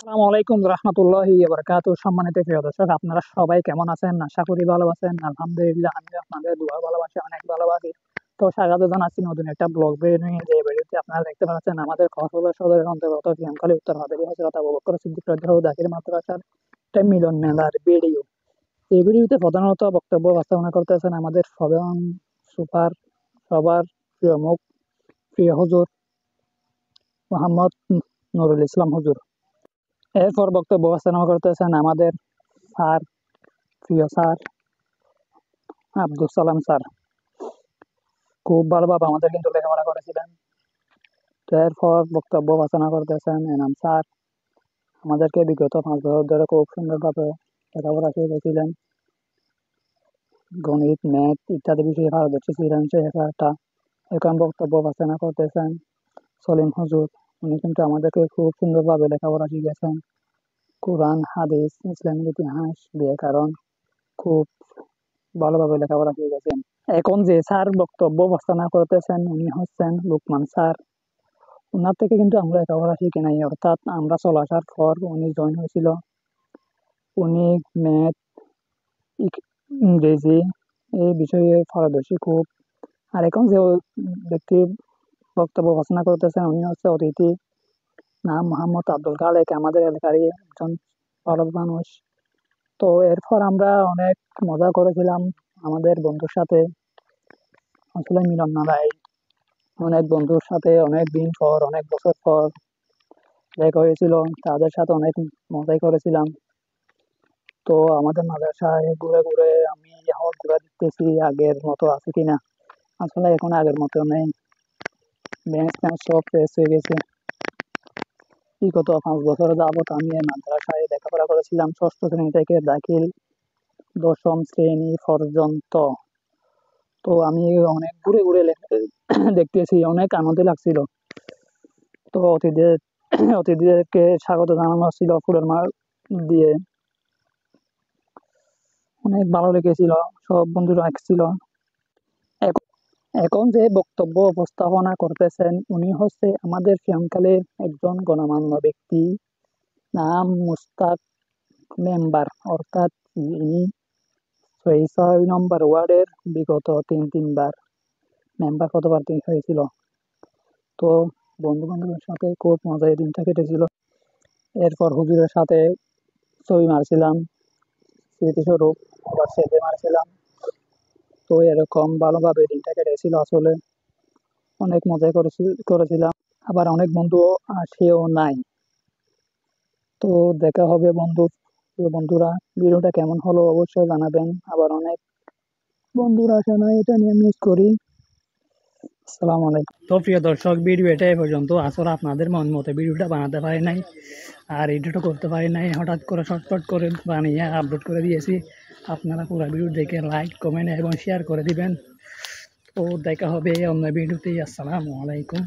আসসালামু আলাইকুম রহমতুল্লাহি বারাকাতু। সম্মানিত প্রিয় দর্শক, আপনারা সবাই কেমন আছেন? আশা করি ভালো আছেন। আলহামদুলিল্লাহ, আমি আপনাদের দোয়া ভালোবাসি, অনেক ভালো আছি। তো স্বাগত জানাচ্ছি নতুন একটা ব্লগ ভিডিও নিয়ে। যে ভিডিওতে আপনারা দেখতে পাচ্ছেন আমাদের কক্সবাজার সদরের অন্তর্গত শ্যামখালী উত্তর হাবেরী হযরত আবু বকর সিদ্দিক রাদিয়াল্লাহু দাখিল মাদ্রাসার একটা মিলন মেলার ভিডিও। এই ভিডিওতে প্রধানত বক্তব্য উপস্থাপনা করতেছেন আমাদের প্রধান সুপার, সবার প্রিয় মুখ, প্রিয় হুজুর মোহাম্মদ নুরুল ইসলাম হুজুর। এরপর বক্তব্য উপস্থাপনা করতেছেন আমাদের স্যার, প্রিয় স্যার আব্দুল সালাম স্যার। খুব ভালোভাবে আমাদের কিন্তু লেখাপড়া করেছিলেন। তো এরপর বক্তব্য উপস্থাপনা করতেছেন এনাম স্যার। আমাদেরকে বিগত 5 বছর ধরে খুব সুন্দরভাবে লেখাপড়া শিখিয়েছিলেন। গণিত, ম্যাথ ইত্যাদি বিষয়ে পারদর্শী ছিলেন সে একটা। এখন বক্তব্য উপস্থাপনা করতেছেন সলিম হুজুর। উনি কিন্তু আমাদেরকে খুব সুন্দরভাবে লেখাপড়া শিখিয়েছেন। কোরআন, হাদিস, ইসলামের ইতিহাস, ব্যাকরণ খুব ভালোভাবে লেখাপড়া শিখিয়েছেন। এখন যে স্যার বক্তব্য উপস্থাপনা করতেছেন উনি হচ্ছেন লোকমান স্যার। ওনার থেকে কিন্তু আমরা লেখাপড়া শিখি নাই, অর্থাৎ আমরা চলে আসার পর উনি জয়েন হয়েছিল। উনি ম্যাথ, ইংরেজি এই বিষয়ে পারদর্শী খুব। আর এখন যে ব্যক্তি বক্তব্য উপস্থাপনা করতেছেন উনি হচ্ছে অতিথি, নাম মোহাম্মদ আব্দুল খালেক, আমাদের এলাকারই একজন ভালো মানুষ। তো এরপর আমরা অনেক মজা করেছিলাম আমাদের বন্ধুর সাথে। আসলে মিলন মেলায় অনেক বন্ধুর সাথে অনেক দিন পর, অনেক বছর পর দেখা হয়েছিল। তাদের সাথে অনেক মজাই করেছিলাম। তো আমাদের মাদ্রাসায় ঘুরে ঘুরে আমি এখন ঘুরে দেখতেছি আগের মতো আছে কিনা। আসলে এখন আগের মতো নেই, বেঞ্চ টেঞ্চ সব শেষ হয়ে গেছে। বিগত 5 বছর যাবত আমি এই মাদ্রাসায় লেখাপড়া করেছিলাম, ষষ্ঠ শ্রেণী থেকে দাখিল 10ম শ্রেণী পর্যন্ত। তো আমি অনেক ঘুরে ঘুরে দেখতেছি, অনেক আনন্দ লাগছিল। তো অতিথিদেরকে স্বাগত জানানো হচ্ছিল ফুলের মালা দিয়ে। অনেক ভালো লেগেছিল, সব বন্ধুরা আসছিল। এখন এখন যে বক্তব্য উপস্থাপনা করতেছেন উনি হচ্ছে আমাদের শ্যামকালের একজন গণমান্য ব্যক্তি, নাম মুস্তাক মেম্বার, অর্থাৎ ইনি 6 নম্বর ওয়ার্ডের বিগত তিনবার মেম্বার পদপ্রার্থী হয়েছিল। তো বন্ধু বান্ধবের সাথে খুব মজার দিনটা কেটেছিল। এরপর হুজুরের সাথে ছবি মারছিলাম স্মৃতিস্বরূপ, আবার সেলফি মারছিলাম। তো এরকম ভালোভাবে দিনটা কেটেছিল। আসলে অনেক মজা করেছিলাম। আবার অনেক বন্ধু আসেও নাই। তো দেখা হবে বন্ধুরা। ভিডিওটা কেমন হলো অবশ্যই জানাবেন। আবার অনেক বন্ধুরা আসে না, এটা নিয়ে মিস করি। আসসালামু আলাইকুম। তো প্রিয় দর্শক, ভিডিও এটাই পর্যন্ত। আসলে আপনাদের মন মতো ভিডিওটা বানাতে পারি নাই, আর এডিটও করতে পারি নাই। হঠাৎ করে শর্টকাট করে বানিয়ে আপলোড করে দিয়েছি। আপনারা পুরো ভিডিও দেখে লাইক, কমেন্ট এবং শেয়ার করে দিবেন। তো দেখা হবে অন্য ভিডিওতে। আসসালামু আলাইকুম।